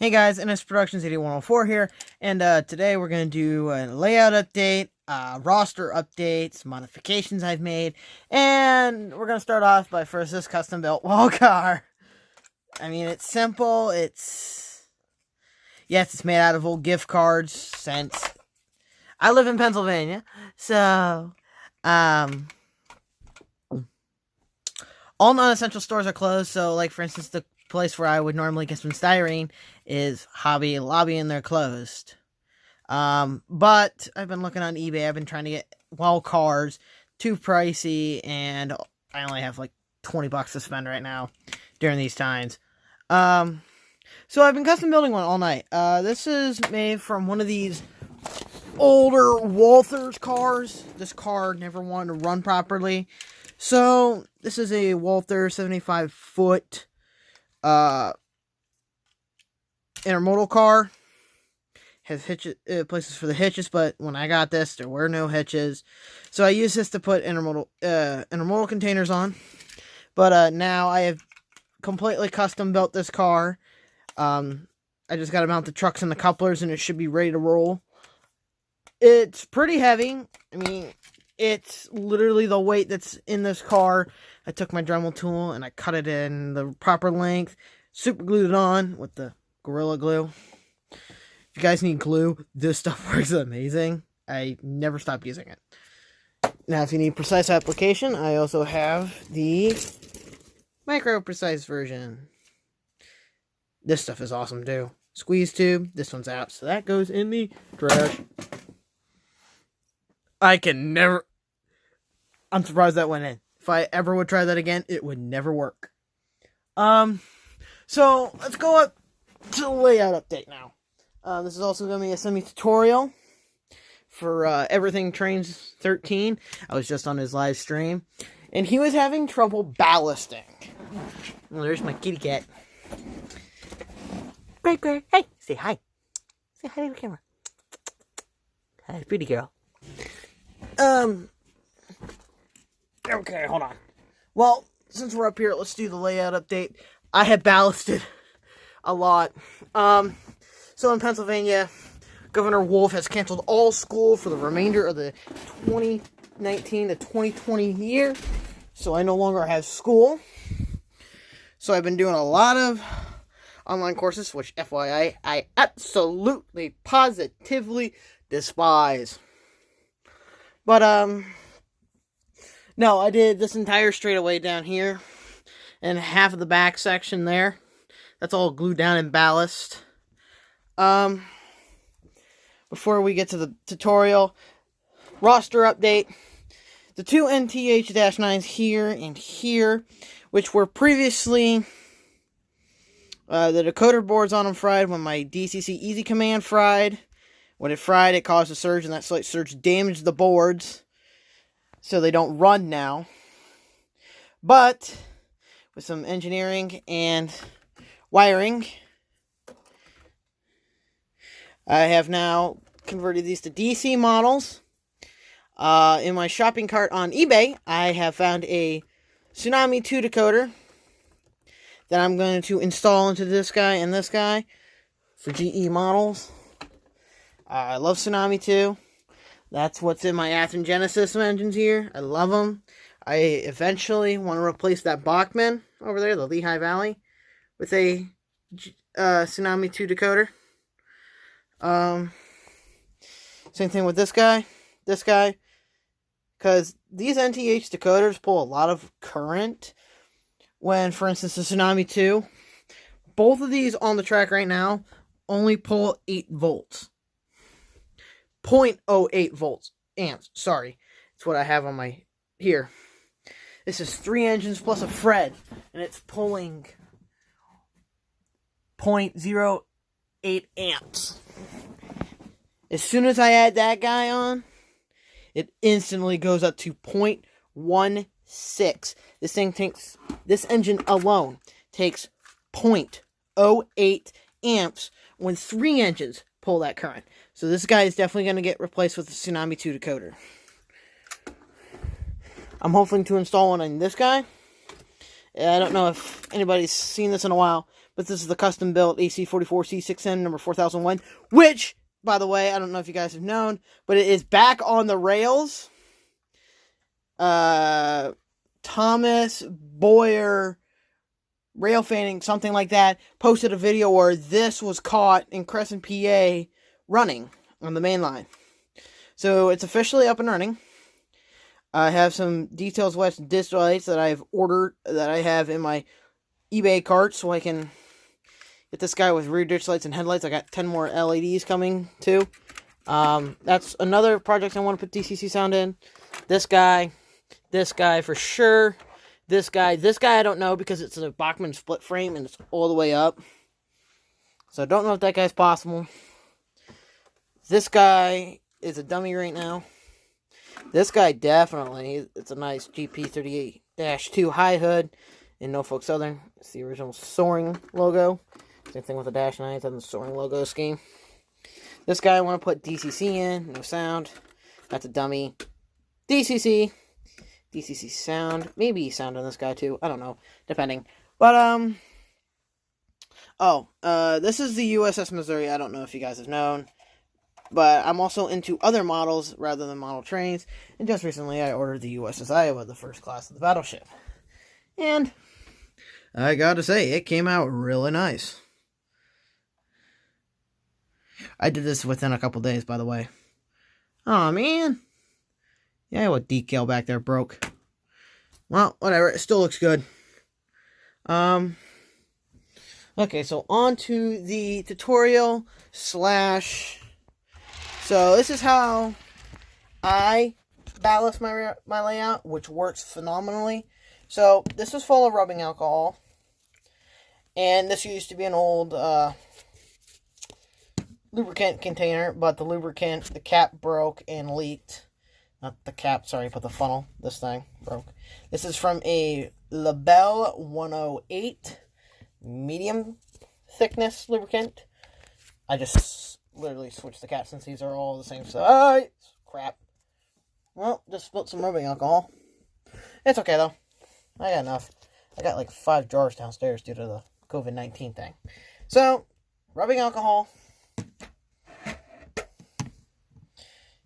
Hey guys, NS Productions 8104 here, and today we're going to do a layout update, roster updates, modifications I've made, and we're going to start off by first this custom built wall car. I mean, it's simple, yes, it's made out of old gift cards sent. I live in Pennsylvania, so, all non-essential stores are closed, so, like, for instance, the place where I would normally get some styrene is Hobby Lobby, and they're closed. But I've been looking on eBay. I've been trying to get wall cars, too pricey, and I only have like $20 to spend right now during these times. So I've been custom building one all night. This is made from one of these older Walthers cars. This car never wanted to run properly. So this is a Walther 75-foot intermodal car. Has hitches, places for the hitches, but when I got this, there were no hitches. So I used this to put intermodal containers on. But now I have completely custom built this car. I just got to mount the trucks and the couplers, and it should be ready to roll. It's pretty heavy. I mean, it's literally the weight that's in this car. I took my Dremel tool and I cut it in the proper length, super glued it on with the Gorilla Glue. If you guys need glue, this stuff works amazing. I never stop using it. Now, if you need precise application, I also have the micro precise version. This stuff is awesome too. Squeeze tube. This one's out, so that goes in the trash. I'm surprised that went in. If I ever would try that again, it would never work. So let's go up to the layout update now. This is also going to be a semi-tutorial for Everything Trains 13. I was just on his live stream, and he was having trouble ballasting. Well, there's my kitty cat. Great. Hey, say hi. Say hi to the camera. Hi, pretty girl. Okay, hold on. Well, since we're up here, let's do the layout update. I have ballasted a lot. So in Pennsylvania, Governor Wolf has canceled all school for the remainder of the 2019 to 2020 year. So I no longer have school. So I've been doing a lot of online courses, which, FYI, I absolutely, positively despise. But, no, I did this entire straightaway down here, and half of the back section there. That's all glued down in ballast. Before we get to the tutorial, roster update. The two NTH-9s here and here, which were previously, the decoder boards on them fried when my DCC Easy Command fried. When it fried, it caused a surge, and that slight surge damaged the boards. So they don't run now. But with some engineering and wiring, I have now converted these to DC models. In my shopping cart on eBay, I have found a Tsunami 2 decoder that I'm going to install into this guy and this guy for GE models. I love Tsunami 2. That's what's in my Athearn Genesis engines here. I love them. I eventually want to replace that Bachmann over there, the Lehigh Valley, with a Tsunami 2 decoder. Same thing with this guy, because these NTH decoders pull a lot of current. When, for instance, the Tsunami 2, both of these on the track right now only pull 8 volts. 0.08 volts. Amps. Sorry. It's what I have on my... Here. This is 3 engines plus a Fred. And it's pulling 0.08 amps. As soon as I add that guy on, it instantly goes up to 0.16. This engine alone takes 0.08 amps when 3 engines pull that current. So this guy is definitely going to get replaced with the Tsunami 2 decoder. I'm hoping to install one on this guy. I don't know if anybody's seen this in a while, But this is the custom-built AC44C6N number 4001, which, by the way, I don't know if you guys have known, but it is back on the rails. Thomas Boyer rail fanning, something like that, posted a video where this was caught in Crescent, PA, running on the main line. So it's officially up and running. I have some Details West disc lights that I've ordered, that I have in my eBay cart, so I can get this guy with rear ditch lights and headlights. I got 10 more LEDs coming too. That's another project I want to put DCC sound in. This guy for sure. This guy I don't know, because it's a Bachmann split frame and it's all the way up. So I don't know if that guy's possible. This guy is a dummy right now. This guy definitely, it's a nice GP38-2 high hood in Norfolk Southern. It's the original Soaring logo. Same thing with the Dash 9s and the Soaring logo scheme. This guy I want to put DCC in, no sound. That's a dummy. DCC sound. Maybe sound on this guy too. I don't know. Depending. But, this is the USS Missouri. I don't know if you guys have known. But I'm also into other models rather than model trains. And just recently I ordered the USS Iowa, the first class of the battleship. And I gotta say, it came out really nice. I did this within a couple days, by the way. Aw, man. The Iowa decal back there broke. Well, whatever. It still looks good. Okay, so on to the tutorial / So this is how I ballast my layout, which works phenomenally. So this is full of rubbing alcohol, and this used to be an old lubricant container, but the cap broke and leaked. Not the cap, sorry, but the funnel. This thing broke. This is from a LaBelle 108 medium thickness lubricant. I just literally switched the cap since these are all the same size. Crap. Well, just spilled some rubbing alcohol. It's okay, though. I got enough. I got like 5 jars downstairs due to the COVID-19 thing. So, rubbing alcohol.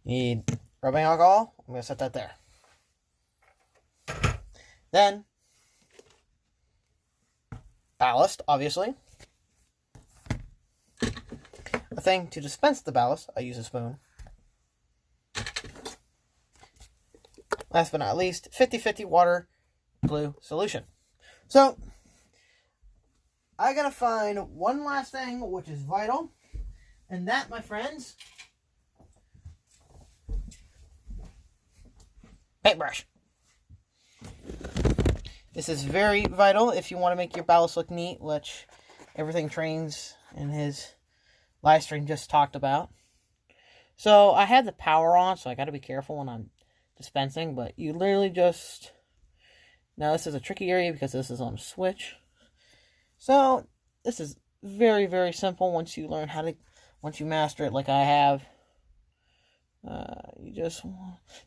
Need rubbing alcohol. I'm going to set that there. Then, ballast, obviously. A thing to dispense the ballast. I use a spoon. Last but not least, 50-50 water glue solution. So, I gotta find one last thing which is vital. And that, my friends, paintbrush. This is very vital if you want to make your ballast look neat, which Everything Trains in his live stream just talked about. So I had the power on, so I got to be careful when I'm dispensing, but you literally just... Now this is a tricky area because this is on a switch. So this is very, very simple once you learn how to... Once you master it like I have. You just...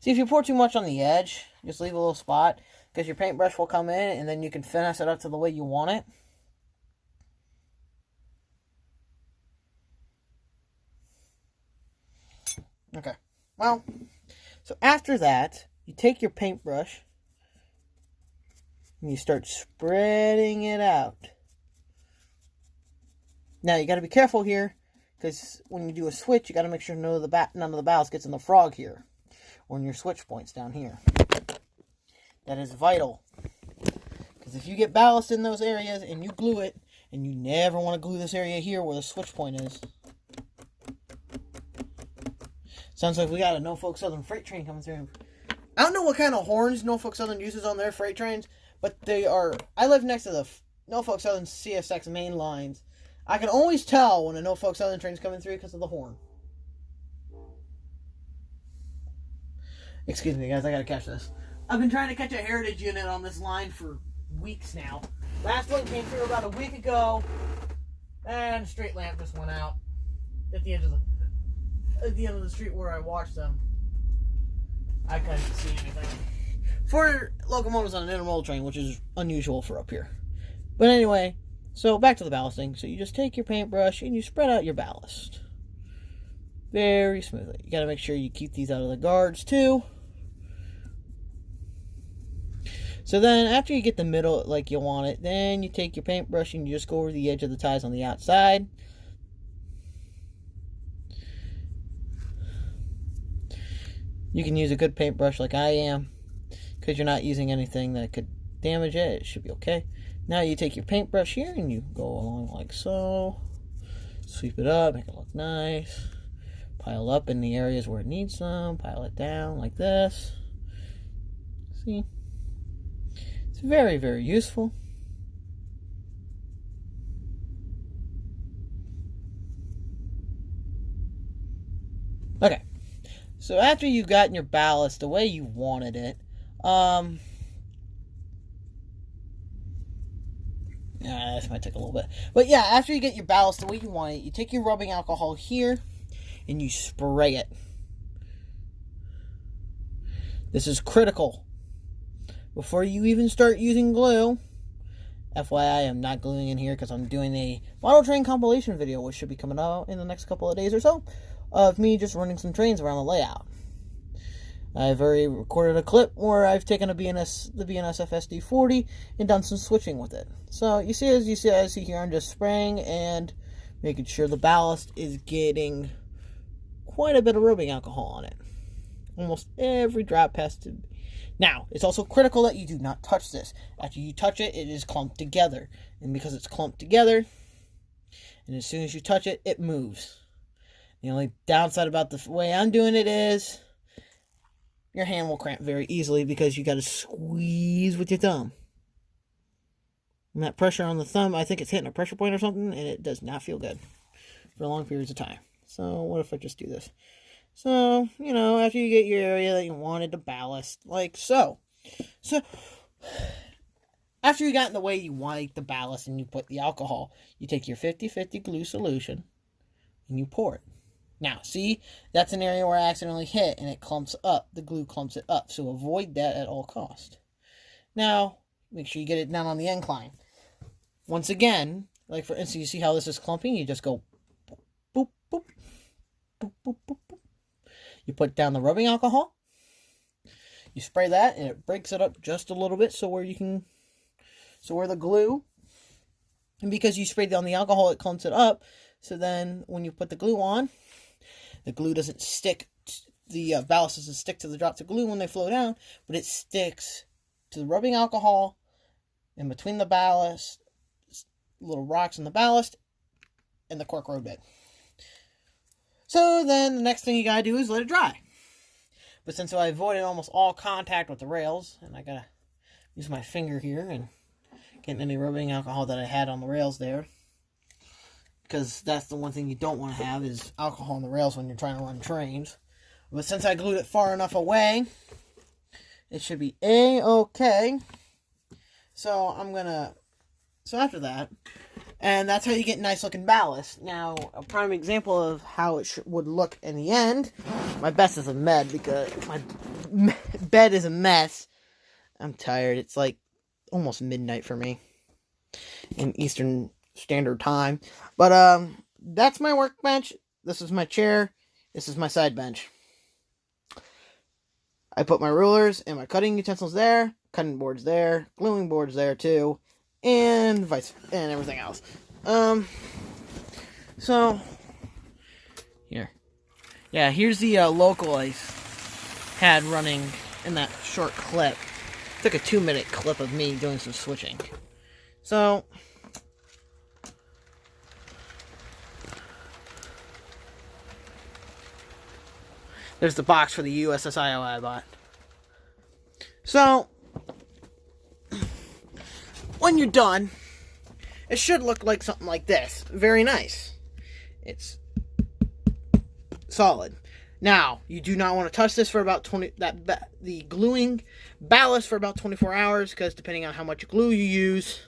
See, if you pour too much on the edge, just leave a little spot, because your paintbrush will come in, and then you can finesse it up to the way you want it. Okay, well, so after that, you take your paintbrush, and you start spreading it out. Now, you got to be careful here, because when you do a switch, you got to make sure none of the ballast gets in the frog here, or in your switch points down here. That is vital, because if you get ballast in those areas, and you glue it, and you never want to glue this area here where the switch point is. Sounds like we got a Norfolk Southern freight train coming through. I don't know what kind of horns Norfolk Southern uses on their freight trains, but they are... I live next to the Norfolk Southern CSX main lines. I can always tell when a Norfolk Southern train's coming through because of the horn. Excuse me, guys. I gotta catch this. I've been trying to catch a Heritage unit on this line for weeks now. Last one came through about a week ago, and a straight lamp just went out at the end of the street where I watched them. I couldn't see anything. For locomotives on an intermodal train, which is unusual for up here. But anyway, So back to the ballasting. So you just take your paintbrush and you spread out your ballast very smoothly. You got to make sure you keep these out of the guards too. So then after you get the middle like you want it, then you take your paintbrush and you just go over the edge of the ties on the outside. You can use a good paintbrush like I am, because you're not using anything that could damage it. It should be okay. Now you take your paintbrush here and you go along like so. Sweep it up, make it look nice. Pile up in the areas where it needs some. Pile it down like this. See? It's very, very useful. Okay. So after you've gotten your ballast the way you wanted it, this might take a little bit. But yeah, after you get your ballast the way you want it, you take your rubbing alcohol here and you spray it. This is critical. Before you even start using glue, FYI, I'm not gluing in here because I'm doing a model train compilation video, which should be coming out in the next couple of days or so, of me just running some trains around the layout. I've already recorded a clip where I've taken the BNS FSD40 and done some switching with it. So you see, as you see here, I'm just spraying and making sure the ballast is getting quite a bit of rubbing alcohol on it. Almost every drop has to be. Now, it's also critical that you do not touch this. After you touch it, it is clumped together. And because it's clumped together, and as soon as you touch it, it moves. The only downside about the way I'm doing it is your hand will cramp very easily because you got to squeeze with your thumb. And that pressure on the thumb, I think it's hitting a pressure point or something, and it does not feel good for long periods of time. So what if I just do this? So, you know, after you get your area that you wanted to ballast, like so. So, after you got in the way you want the ballast and you put the alcohol, you take your 50-50 glue solution and you pour it. Now, see, that's an area where I accidentally hit and it clumps up. The glue clumps it up, so avoid that at all cost. Now, make sure you get it down on the incline. Once again, like for instance, you see how this is clumping? You just go boop, boop, boop, boop, boop, boop. You put down the rubbing alcohol. You spray that and it breaks it up just a little bit so where the glue, and because you sprayed down the alcohol, it clumps it up. So then when you put the glue on, the glue doesn't stick, the ballast doesn't stick to the drops of glue when they flow down, but it sticks to the rubbing alcohol in between the ballast, little rocks in the ballast, and the cork road bed. So then the next thing you gotta do is let it dry. But since I avoided almost all contact with the rails, and I gotta use my finger here and get any rubbing alcohol that I had on the rails there, because that's the one thing you don't want to have is alcohol on the rails when you're trying to run trains. But since I glued it far enough away, it should be A-okay. So after that, and that's how you get nice looking ballast. Now, a prime example of how it would look in the end, my bed is a mess because my bed is a mess. I'm tired. It's like almost midnight for me in Eastern Standard Time. But that's my workbench. This is my chair. This is my side bench. I put my rulers and my cutting utensils there, cutting boards there, gluing boards there too, and everything else. So here. Yeah, here's the local I had running in that short clip. Took a 2-minute clip of me doing some switching. So there's the box for the USSIO I bought. So when you're done, it should look like something like this. Very nice. It's solid. Now, you do not want to touch this for about the gluing ballast for about 24 hours, because depending on how much glue you use,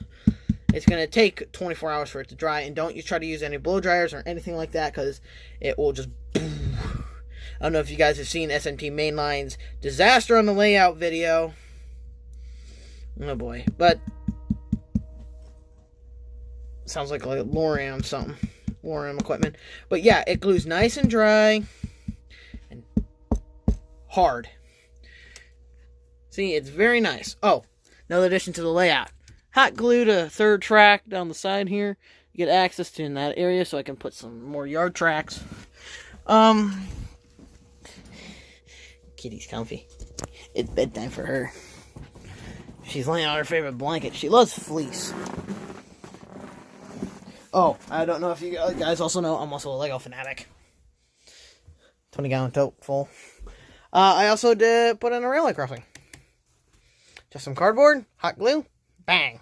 it's going to take 24 hours for it to dry. And don't you try to use any blow dryers or anything like that, because it will just boom. I don't know if you guys have seen SMT Mainline's disaster on the layout video. Oh boy. But sounds like Loram something. Loram equipment. But yeah, it glues nice and dry and hard. See, it's very nice. Oh, another addition to the layout. Hot glued a third track down the side here. You get access to in that area so I can put some more yard tracks. Kitty's comfy. It's bedtime for her. She's laying on her favorite blanket. She loves fleece. Oh, I don't know if you guys also know, I'm also a Lego fanatic. 20-gallon tote full. I also did put in a railway crossing. Just some cardboard, hot glue, bang.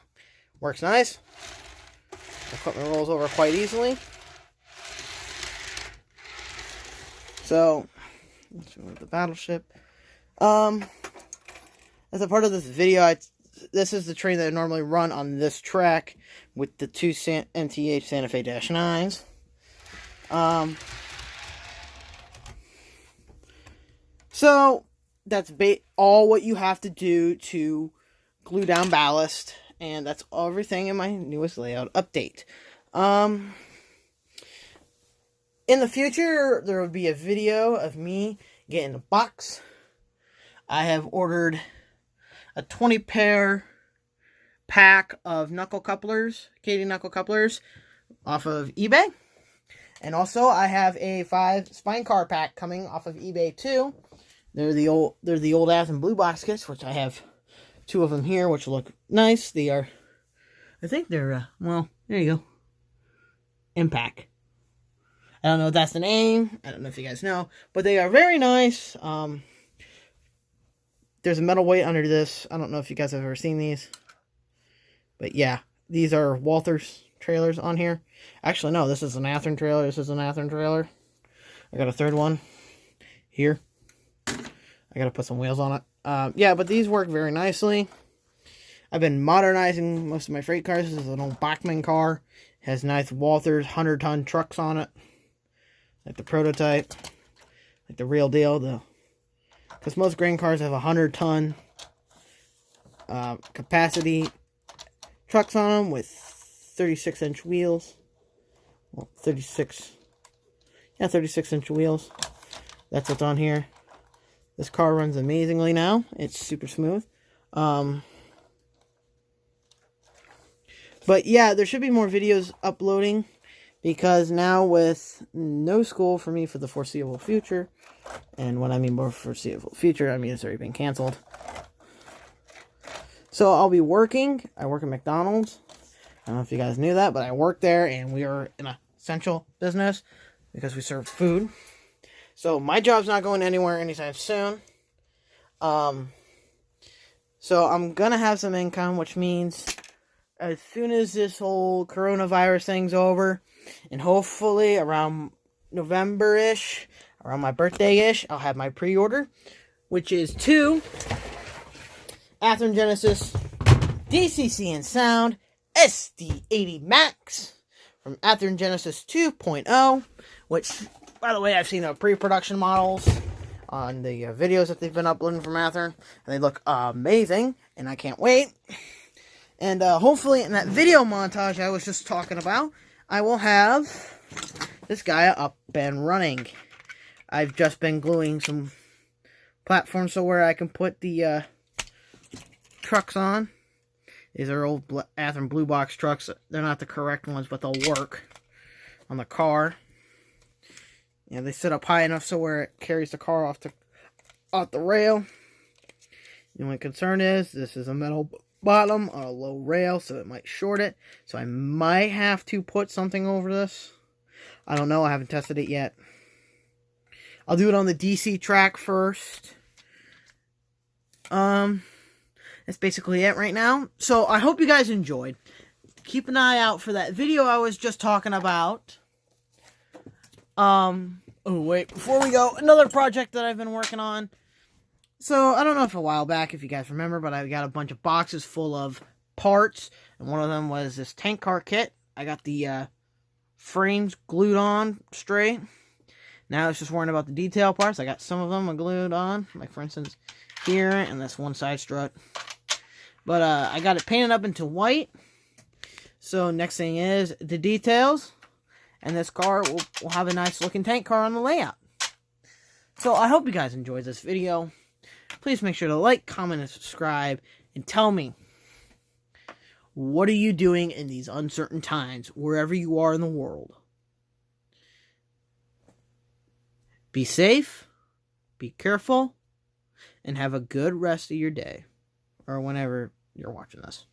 Works nice. The equipment rolls over quite easily. So, let's move the battleship. As a part of this video, this is the train that I normally run on this track with the two MTH Santa Fe -9s. So, that's all what you have to do to glue down ballast. And that's everything in my newest layout update. In the future, there will be a video of me getting a box. I have ordered a 20-pair pack of knuckle couplers, Katie knuckle couplers, off of eBay. And also, I have a 5 spine car pack coming off of eBay too. They're the old Athens blue box kits, which I have 2 of them here, which look nice. They are, I think they're, well, there you go. Impact. I don't know if that's the name. I don't know if you guys know. But they are very nice. There's a metal weight under this. I don't know if you guys have ever seen these. But yeah, these are Walther's trailers on here. Actually, no, this is an Athens trailer. This is an Athens trailer. I got a third one here. I got to put some wheels on it. Yeah, but these work very nicely. I've been modernizing most of my freight cars. This is an old Bachmann car. It has nice Walther's 100-ton trucks on it. Like the prototype. Like the real deal. Because most grain cars have 100-ton capacity trucks on them with 36-inch wheels. Well, 36-inch wheels. That's what's on here. This car runs amazingly now. It's super smooth. But yeah, there should be more videos uploading. Because now with no school for me for the foreseeable future. And when I mean more foreseeable future, I mean it's already been canceled. So I'll be working. I work at McDonald's. I don't know if you guys knew that, but I work there. And we are an essential business. Because we serve food. So, my job's not going anywhere anytime soon. So, I'm going to have some income, which means as soon as this whole coronavirus thing's over, and hopefully around November-ish, around my birthday-ish, I'll have my pre-order, which is 2 Athearn Genesis DCC and Sound SD80 Max from Athearn Genesis 2.0, which... By the way, I've seen the pre-production models on the videos that they've been uploading from Athearn, and they look amazing, and I can't wait. And hopefully in that video montage I was just talking about, I will have this guy up and running. I've just been gluing some platforms so where I can put the trucks on. These are old Athearn Blue Box trucks. They're not the correct ones, but they'll work on the car. Yeah, they sit up high enough so where it carries the car off the rail. The only concern is this is a metal bottom on a low rail, so it might short it. So I might have to put something over this. I don't know. I haven't tested it yet. I'll do it on the DC track first. That's basically it right now. So I hope you guys enjoyed. Keep an eye out for that video I was just talking about. Oh wait, before we go, another project that I've been working on. So, I don't know if a while back, if you guys remember, but I got a bunch of boxes full of parts, and one of them was this tank car kit. I got the frames glued on straight. Now it's just worrying about the detail parts. I got some of them glued on, like for instance here, and this one side strut. But I got it painted up into white. So next thing is the details. And this car will have a nice looking tank car on the layout. So I hope you guys enjoyed this video. Please make sure to like, comment, and subscribe. And tell me, what are you doing in these uncertain times, wherever you are in the world? Be safe, be careful, and have a good rest of your day. Or whenever you're watching this.